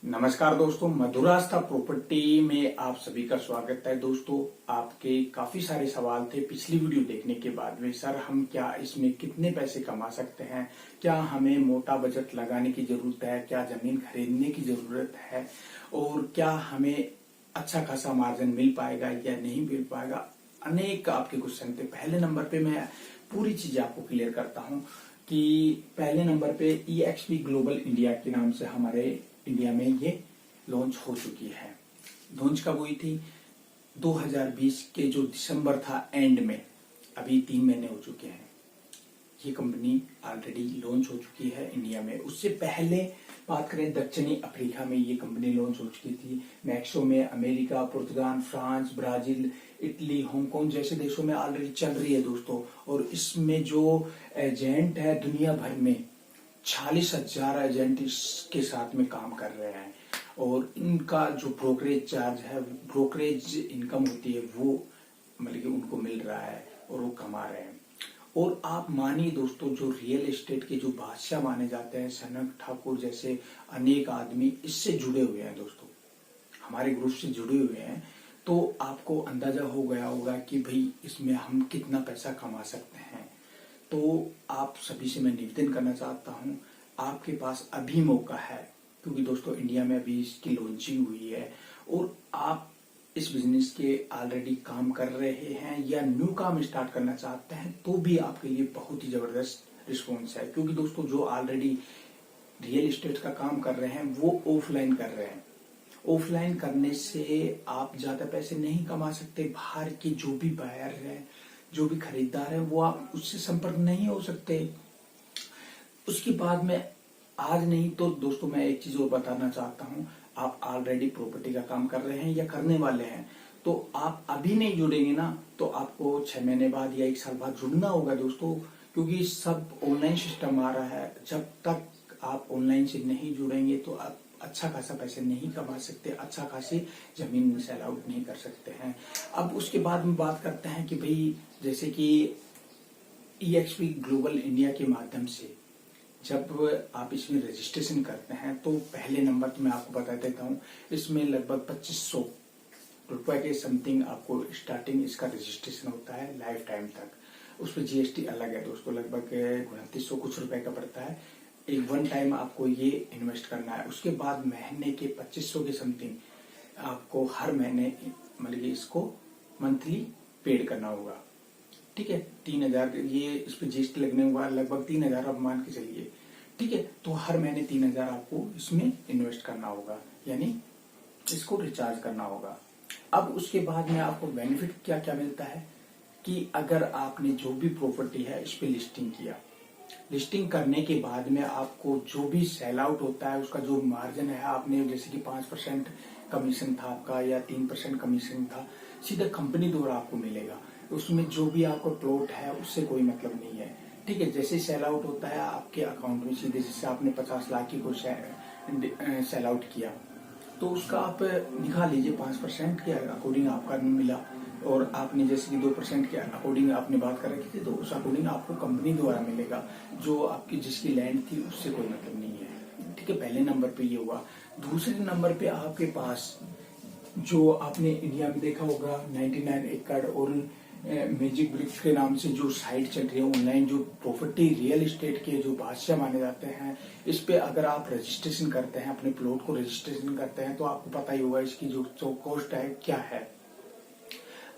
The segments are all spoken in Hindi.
नमस्कार दोस्तों, मधुरास्था प्रॉपर्टी में आप सभी का स्वागत है। दोस्तों, आपके काफी सारे सवाल थे पिछली वीडियो देखने के बाद में। सर, हम क्या इसमें कितने पैसे कमा सकते हैं, क्या हमें मोटा बजट लगाने की जरूरत है, क्या जमीन खरीदने की जरूरत है और क्या हमें अच्छा खासा मार्जिन मिल पाएगा या नहीं मिल पाएगा। अनेक आपके क्वेश्चन थे। पहले नंबर पे मैं पूरी चीजें आपको क्लियर करता हूँ कि पहले नंबर पे EXP ग्लोबल इंडिया के नाम से हमारे इंडिया में ये लॉन्च हो चुकी है। लॉन्च कब हुई थी? 2020 के जो दिसंबर था एंड में। अभी 3 महीने हो चुके हैं। ये कंपनी ऑलरेडी लॉन्च हो चुकी है इंडिया में। उससे पहले बात करें, दक्षिणी अफ्रीका में ये कंपनी लॉन्च हो चुकी थी। मैक्सो में अमेरिका, पुर्तगाल, फ्रांस, ब्राजील, इटली, हांगकांग जैसे देशों में ऑलरेडी चल रही है दोस्तों। और इसमें जो एजेंट है दुनिया भर में 46,000 एजेंट इसके साथ में काम कर रहे हैं। और इनका जो ब्रोकरेज चार्ज है, ब्रोकरेज इनकम होती है, वो मतलब कि उनको मिल रहा है और वो कमा रहे हैं। और आप मानिए दोस्तों, जो रियल एस्टेट के जो बादशाह माने जाते हैं, सनक ठाकुर जैसे अनेक आदमी इससे जुड़े हुए हैं दोस्तों, हमारे ग्रुप से जुड़े हुए हैं। तो आपको अंदाजा हो गया होगा कि भाई इसमें हम कितना पैसा कमा सकते हैं। तो आप सभी से मैं निवेदन करना चाहता हूं, आपके पास अभी मौका है, क्योंकि दोस्तों इंडिया में अभी इसकी लॉन्चिंग हुई है और आप इस बिजनेस के ऑलरेडी काम कर रहे हैं या न्यू काम स्टार्ट करना चाहते हैं, तो भी आपके लिए बहुत ही जबरदस्त रिस्पॉन्स है। क्योंकि दोस्तों जो ऑलरेडी रियल एस्टेट का काम कर रहे हैं वो ऑफलाइन कर रहे हैं। ऑफलाइन करने से आप ज्यादा पैसे नहीं कमा सकते। बाहर के जो भी बायर है, जो भी खरीदार है, वो आप उससे संपर्क नहीं हो सकते। उसके बाद में आज नहीं तो दोस्तों मैं एक चीज और बताना चाहता हूं, आप ऑलरेडी प्रॉपर्टी का काम कर रहे हैं या करने वाले हैं, तो आप अभी नहीं जुड़ेंगे ना, तो आपको 6 महीने बाद या 1 साल बाद जुड़ना होगा दोस्तों। क्योंकि सब ऑनलाइन सिस्टम आ रहा है। जब तक आप ऑनलाइन से नहीं जुड़ेंगे तो आप अच्छा खासा पैसे नहीं कमा सकते, अच्छा खासी जमीन सेल आउट नहीं कर सकते हैं। अब उसके बाद में बात करते हैं कि भाई जैसे कि EXP ग्लोबल इंडिया के माध्यम से जब आप इसमें रजिस्ट्रेशन करते हैं तो पहले नंबर तो मैं आपको बता देता हूँ, इसमें लगभग 2500 रुपए के समथिंग आपको स्टार्टिंग इसका रजिस्ट्रेशन होता है लाइफ टाइम तक। उस पर GST अलग है दोस्तों, लगभग 2900 कुछ रुपए का पड़ता है। एक वन टाइम आपको ये इन्वेस्ट करना है। उसके बाद महीने के 2500 के समथिंग आपको हर महीने मतलब इसको मंथली पेड करना होगा। ठीक है, 3000 ये इस पे GST लगने हुआ लगभग 3000 आप मान के चलिए। ठीक है, तो हर महीने 3000 आपको इसमें इन्वेस्ट करना होगा, यानी इसको रिचार्ज करना होगा। अब उसके बाद में आपको बेनिफिट क्या क्या मिलता है कि अगर आपने जो भी प्रॉपर्टी है इस पे लिस्टिंग किया, लिस्टिंग करने के बाद में आपको जो भी सेल आउट होता है उसका जो मार्जिन है, आपने जैसे कि 5% कमीशन था आपका या 3% कमीशन था, सीधा कंपनी द्वारा आपको मिलेगा। उसमें जो भी आपका प्लॉट है उससे कोई मतलब नहीं है। ठीक है, जैसे सेल आउट होता है आपके अकाउंट में सीधे, जैसे आपने 50 लाख की कोई सेल आउट किया तो उसका आप निकाल लीजिए 5% के अकॉर्डिंग आपका मिला। और आपने जैसे कि 2% के अकॉर्डिंग आपने बात कर रखी थी, तो उस अकॉर्डिंग आपको कंपनी द्वारा मिलेगा। जो आपकी जिसकी लैंड थी उससे कोई मतलब नहीं है। ठीक है, पहले नंबर पे ये हुआ। दूसरे नंबर पे आपके पास जो आपने इंडिया में देखा होगा 99 एकड़ और मैजिक ब्रिक्स के नाम से जो साइट चल रही है ऑनलाइन, जो प्रॉपर्टी रियल एस्टेट के जो बादशाह माने जाते हैं, इस पे अगर आप रजिस्ट्रेशन करते हैं, अपने प्लॉट को रजिस्ट्रेशन करते हैं, तो आपको पता ही होगा इसकी जो कॉस्ट है क्या है।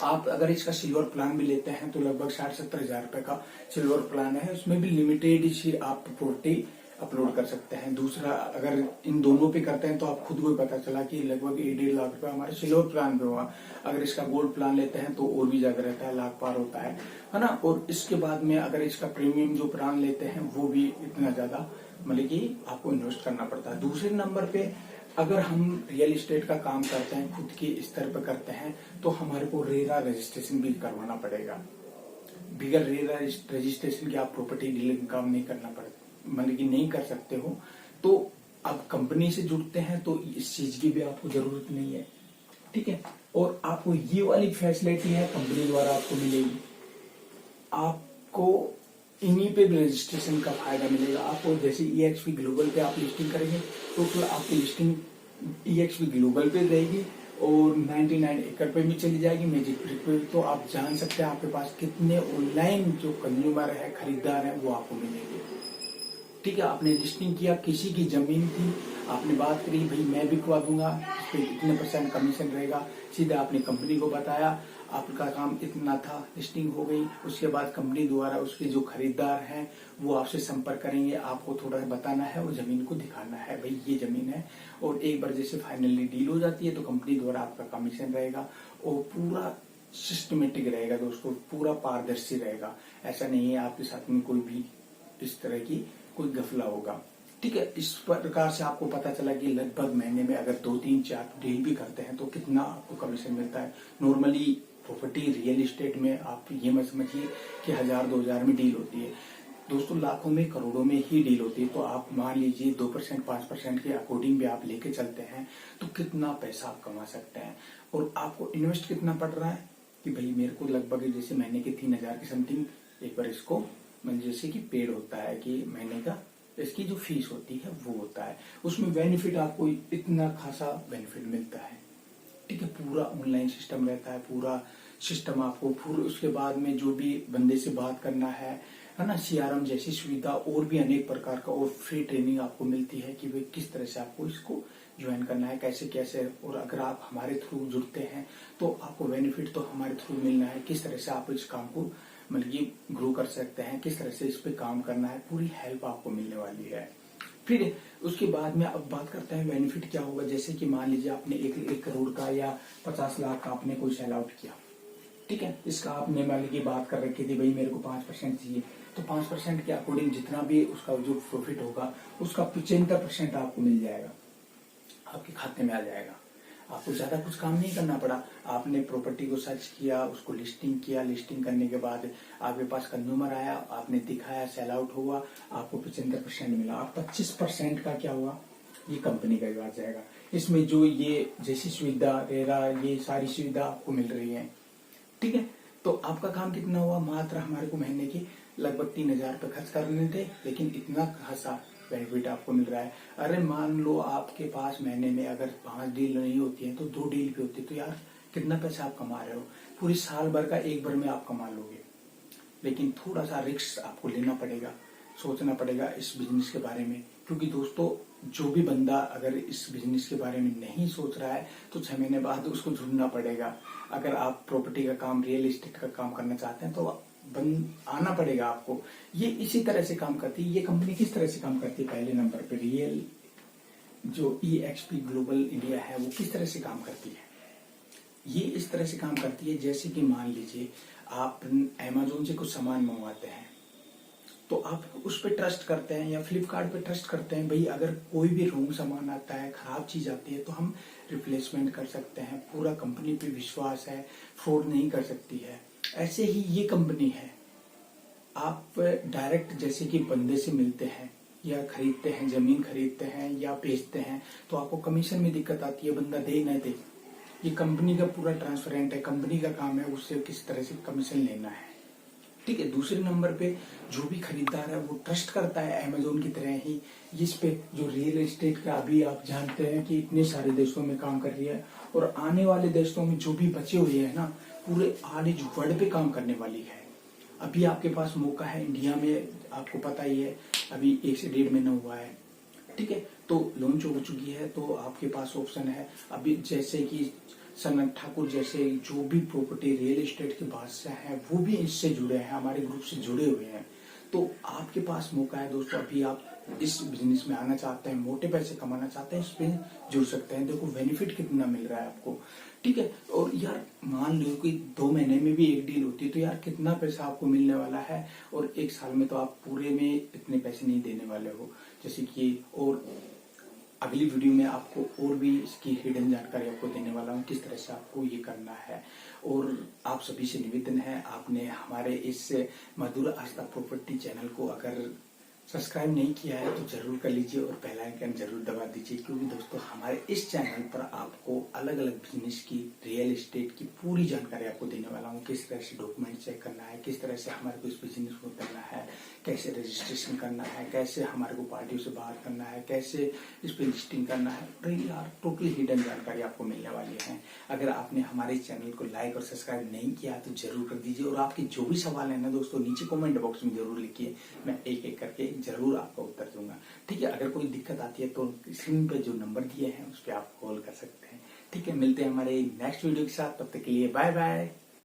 आप अगर इसका सिल्वर प्लान भी लेते हैं तो लगभग 60-70 हजार रुपए का सिल्वर प्लान है। उसमें भी लिमिटेड ही आप प्रॉपर्टी अपलोड कर सकते हैं। दूसरा, अगर इन दोनों पे करते हैं तो आप खुद को पता चला कि लगभग 1.5 लाख रुपए हमारे सिल्वर प्लान पे हुआ। अगर इसका गोल्ड प्लान लेते हैं तो और भी ज्यादा रहता है, लाख पार होता है ना। और इसके बाद में अगर इसका प्रीमियम जो प्लान लेते हैं वो भी इतना ज्यादा मतलब कि आपको इन्वेस्ट करना पड़ता है। दूसरे नंबर पे अगर हम रियल एस्टेट का काम करते हैं, खुद के स्तर पर करते हैं, तो हमारे को रेरा रजिस्ट्रेशन भी करवाना पड़ेगा। बिगर रेरा रजिस्ट्रेशन के आप प्रॉपर्टी डीलिंग काम नहीं करना पड़ता, मतलब कि नहीं कर सकते हो। तो अब कंपनी से जुड़ते हैं तो इस चीज की भी आपको जरूरत नहीं है। ठीक है, और आपको ये वाली फैसिलिटी है कंपनी द्वारा आपको मिलेगी। आपको इन्हीं पे भी रजिस्ट्रेशन का फायदा मिलेगा। आपको जैसे EXP ग्लोबल पे आप लिस्टिंग करेंगे तो फिर आपकी लिस्टिंग EXP ग्लोबल पे रहेगी और 99 एकड़ पे भी चली जाएगी, मैजिक ब्रिक पे। तो आप जान सकते हैं आपके पास कितने ऑनलाइन जो कंज्यूमर है, खरीदार है, वो आपको मिलेंगे। ठीक है, आपने लिस्टिंग किया, किसी की जमीन थी, आपने बात करी भाई मैं बिकवा दूंगा, इस पे इतने % कमीशन रहेगा, सीधा आपने कंपनी को बताया, आपका काम इतना था, लिस्टिंग हो गई। उसके बाद कंपनी द्वारा उसके जो खरीदार हैं वो आपसे संपर्क करेंगे, आपको थोड़ा बताना है और जमीन को दिखाना है भाई ये जमीन है। और एक बार जैसे फाइनली डील हो जाती है तो कंपनी द्वारा आपका कमीशन रहेगा और पूरा सिस्टमेटिक रहेगा दोस्तों, पूरा पारदर्शी रहेगा। ऐसा नहीं है आपके साथ में कोई भी इस तरह की कोई गफला होगा। ठीक है, इस प्रकार से आपको पता चला कि लगभग महीने में अगर 2-3-4 डील भी करते हैं तो कितना आपको कमीशन मिलता है। नॉर्मली प्रॉपर्टी रियल एस्टेट में आप ये मत समझिए कि 1000-2000 में डील होती है दोस्तों, लाखों में करोड़ों में ही डील होती है। तो आप मान लीजिए 2% 5% के अकॉर्डिंग भी आप लेके चलते हैं तो कितना पैसा आप कमा सकते हैं। और आपको इन्वेस्ट कितना पड़ रहा है कि भाई मेरे को लगभग जैसे महीने के 3000 की समथिंग एक बार इसको जैसे कि पेड होता है कि महीने का इसकी जो फीस होती है वो होता है, उसमें बेनिफिट आपको इतना खासा बेनिफिट मिलता है। ठीक है, पूरा ऑनलाइन सिस्टम रहता है, पूरा सिस्टम आपको पूरे उसके बाद में जो भी बंदे से बात करना है ना, CRM जैसी सुविधा और भी अनेक प्रकार का और फ्री ट्रेनिंग आपको मिलती है कि भाई किस तरह से आपको इसको ज्वाइन करना है, कैसे कैसे। और अगर आप हमारे थ्रू जुड़ते हैं तो आपको बेनिफिट तो हमारे थ्रू मिलना है, किस तरह से आप इस काम को मतलब ये ग्रो कर सकते हैं, किस तरह से इस पे काम करना है, पूरी हेल्प आपको मिलने वाली है। फिर उसके बाद में अब बात करते हैं बेनिफिट क्या होगा। जैसे कि मान लीजिए आपने 1 करोड़ का या 50 लाख का आपने कोई सेल आउट किया, ठीक है, इसका आपने मान लीजिए बात कर रखी थी भाई मेरे को 5% चाहिए, तो 5% के अकॉर्डिंग जितना भी उसका जो प्रॉफिट होगा उसका 75% आपको मिल जाएगा, आपके खाते में आ जाएगा। आपको ज्यादा कुछ काम नहीं करना पड़ा, आपने प्रॉपर्टी को सर्च किया, उसको लिस्टिंग किया, लिस्टिंग करने के बाद आपके पास कंज्यूमर आया, आपने दिखाया, सेल आउट हुआ, आपको 75% मिला। अब 25% का क्या हुआ, ये कंपनी का ही आ जाएगा। इसमें जो ये जैसी सुविधा रेरा ये सारी सुविधा आपको मिल रही है। ठीक है, तो आपका काम कितना हुआ, मात्र हमारे को महीने की लगभग 3000 रुपये खर्च करने थे, लेकिन इतना खासा बेनिफिट आपको मिल रहा है। अरे मान लो आपके पास महीने में अगर 5 डील नहीं होती है तो 2 डील भी होती है, तो यार कितना पैसा आप कमा रहे हो, पूरी साल भर का एक बार में आप कमा लोगे। लेकिन थोड़ा सा रिस्क आपको लेना पड़ेगा, सोचना पड़ेगा इस बिजनेस के बारे में, क्योंकि दोस्तों जो भी बंदा अगर इस बिजनेस के बारे में नहीं सोच रहा है तो 6 महीने बाद उसको जुड़ना पड़ेगा। अगर आप प्रॉपर्टी का काम, रियल एस्टेट का काम करना चाहते हैं तो आना पड़ेगा आपको। ये इसी तरह से काम करती है। ये कंपनी किस तरह से काम करती है, पहले नंबर पे रियल जो EXP ग्लोबल इंडिया है वो किस तरह से काम करती है। ये इस तरह से काम करती है जैसे कि मान लीजिए आप अमेज़न से कुछ सामान मंगवाते हैं तो आप उस पर ट्रस्ट करते हैं या फ्लिपकार्ट पे ट्रस्ट करते हैं, भाई अगर कोई भी रॉन्ग सामान आता है, खराब चीज आती है तो हम रिप्लेसमेंट कर सकते हैं, पूरा कंपनी पे विश्वास है, फ्रॉड नहीं कर सकती है। ऐसे ही ये कंपनी है, आप डायरेक्ट जैसे कि बंदे से मिलते हैं या खरीदते हैं, जमीन खरीदते हैं या बेचते हैं तो आपको कमीशन में दिक्कत आती है, बंदा दे न दे, ये कंपनी का पूरा ट्रांसपेरेंट है, कंपनी का काम है उससे किस तरह से कमीशन लेना है। ठीक है, दूसरे नंबर पे जो भी खरीदार है वो ट्रस्ट करता है अमेज़न की तरह ही इस पे, जो रियल एस्टेट का अभी आप जानते हैं कि इतने सारे देशों में काम कर रही है और आने वाले देशों में जो भी बचे हुए हैं ना, पूरे आने वर्ल्ड पे काम करने वाली है। अभी आपके पास मौका है इंडिया में, आपको पता ही है अभी 1 से 1.5 महीना हुआ है। ठीक है, तो लॉन्च हो चुकी है तो आपके पास ऑप्शन है। अभी जैसे कि सनत ठाकुर जैसे जो भी प्रॉपर्टी रियल एस्टेट के बादशाह हैं वो भी इससे जुड़े हैं, हमारे ग्रुप से जुड़े हुए हैं। तो आपके पास मौका है दोस्तों, अभी आप इस बिजनेस में आना चाहते हैं, मोटे पैसे कमाना चाहते हैं, इस पे जुड़ सकते हैं। देखो बेनिफिट कितना मिल रहा है आपको। ठीक है, और यार मान लो कि 2 महीने में भी एक डील होती है तो यार कितना पैसा आपको मिलने वाला है, और 1 साल में तो आप पूरे में इतने पैसे नहीं देने वाले हो। जैसे कि और अगली वीडियो में आपको और भी इसकी हिडन जानकारी आपको देने वाला हूँ, किस तरह से आपको ये करना है। और आप सभी से निवेदन है, आपने हमारे इस मधुर आस्था प्रॉपर्टी चैनल को अगर सब्सक्राइब नहीं किया है तो जरूर कर लीजिए और बेल आइकन जरूर दबा दीजिए, क्योंकि दोस्तों हमारे इस चैनल पर आपको अलग अलग बिजनेस की, रियल एस्टेट की पूरी जानकारी आपको देने वाला हूँ। किस तरह से डॉक्यूमेंट चेक करना है, किस तरह से हमारे को इस बिजनेस को करना है, कैसे रजिस्ट्रेशन करना है, कैसे हमारे को पार्टियों से बात करना है, कैसे इस पर लिस्टिंग करना है। यार टोटली हिडन जानकारी आपको मिलने वाली है। अगर आपने हमारे चैनल को लाइक और सब्सक्राइब नहीं किया तो जरूर कर दीजिए, और आपके जो भी सवाल है ना दोस्तों नीचे कमेंट बॉक्स में जरूर लिखिए, मैं एक एक करके जरूर आपका उत्तर दूंगा। ठीक है, अगर कोई दिक्कत आती है तो स्क्रीन पे जो नंबर दिए हैं उस पर आप कॉल कर सकते हैं। ठीक है, मिलते हैं हमारे नेक्स्ट वीडियो के साथ, तब तक के लिए बाय बाय।